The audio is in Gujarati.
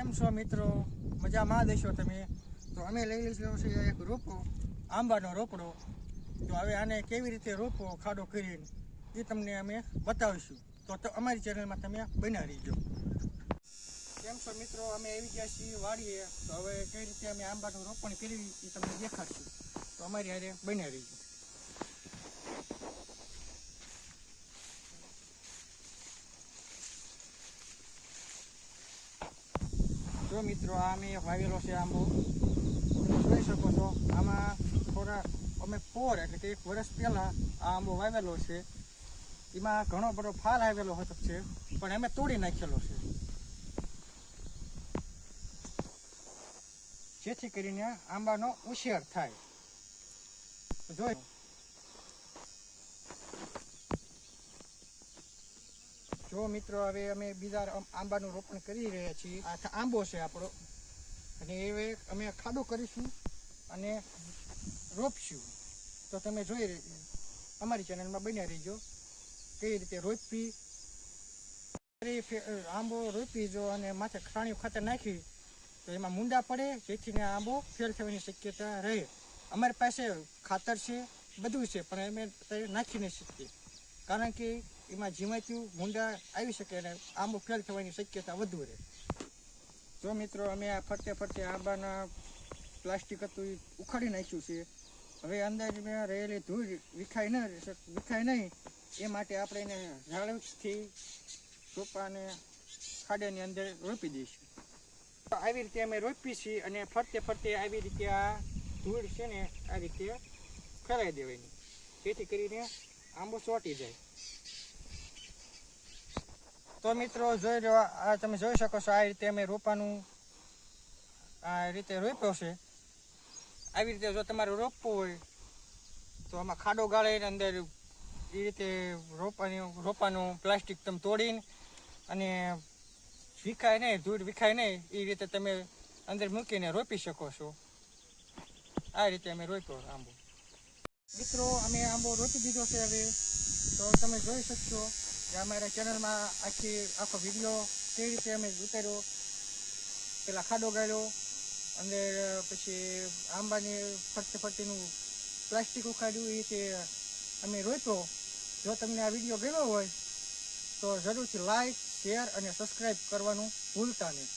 કેમ છો મિત્રો? મજામાં દેશો તમે? તો અમે લઈ લીધો છે એક રોપો, આંબાનો રોપડો. તો હવે આને કેવી રીતે રોપો ખાડો કરીને એ તમને અમે બતાવીશું. તો અમારી ચેનલમાં તમે બન્યા રહીજો. કેમ છો મિત્રો? અમે આવી ગયા છીએ વાડીએ. તો હવે કઈ રીતે અમે આંબાનું રોપણ કરવી એ તમને દેખાડશું. તો અમારી હારે બન્યા રહીજો. જો મિત્રો, આ અમે વાવેલો છે આંબો. તમે જોઈ શકો છો, આમાં થોડા અમે એટલે કે 1 વર્ષ પહેલાં આ આંબો વાવેલો છે. એમાં ઘણો બધો ફાલ આવેલો હતો છે, પણ અમે તોડી નાખેલો છે, જેથી કરીને આંબાનો ઉછેર થાય. જોઈ જો મિત્રો, હવે અમે બીજા આંબાનું રોપણ કરી રહ્યા છીએ. આ આંબો છે આપણો, અને હવે અમે ખાડો કરીશું અને રોપશું. તો તમે જોઈ અમારી ચેનલમાં બન્યા રહીજો કઈ રીતે રોપી. આંબો રોપી જો અને માથે છાણિયું ખાતર નાખી તો એમાં મૂંડા પડે, જેથી આંબો ફેલ થવાની શક્યતા રહે. અમારી પાસે ખાતર છે, બધું છે, પણ અમે નાખી નહીં શકીએ, કારણ કે એમાં જીવાતું મૂંડા આવી શકે અને આંબો ફેલ થવાની શક્યતા વધુ રહે. જો મિત્રો, અમે આ ફરતે આંબાના પ્લાસ્ટિક હતું એ ઉખાડી નાખ્યું છે. હવે અંદર રહેલી ધૂળ વિખાય નહીં એ માટે આપણે એને ઝાડથી રોપાને ખાડાની અંદર રોપી દઈશું. આવી રીતે અમે રોપી છીએ અને ફરતે આવી રીતે આ ધૂળ છે ને આ રીતે ફેલાઈ દેવાની, જેથી કરીને આંબો ચોંટી જાય. તો મિત્રો જોઈ લો, આ તમે જોઈ શકો છો, આ રીતે અમે રોપાનું આ રીતે રોપ્યો છે. આવી રીતે જો તમારે રોપવું હોય તો આમાં ખાડો ગાળીને અંદર એ રીતે રોપાનું પ્લાસ્ટિક તમે તોડીને અને વિખાય નહીં, ધૂળ વિખાય નહીં એ રીતે તમે અંદર મૂકીને રોપી શકો છો. આ રીતે અમે રોપ્યો આંબો. મિત્રો, અમે આંબો રોપી દીધો છે. હવે તો તમે જોઈ શકશો કે અમારા ચેનલમાં આખો વિડીયો કઈ રીતે અમે ઉતાર્યો. પેલા ખાડો ગાળ્યો, અંદર પછી આંબાની ફરતીનું પ્લાસ્ટિક ઉખાડ્યું, એ રીતે અમે રોપ્યો. જો તમને આ વિડીયો ગમ્યો હોય તો જરૂરથી લાઈક, શેર અને સબસ્ક્રાઈબ કરવાનું ભૂલતા નહીં.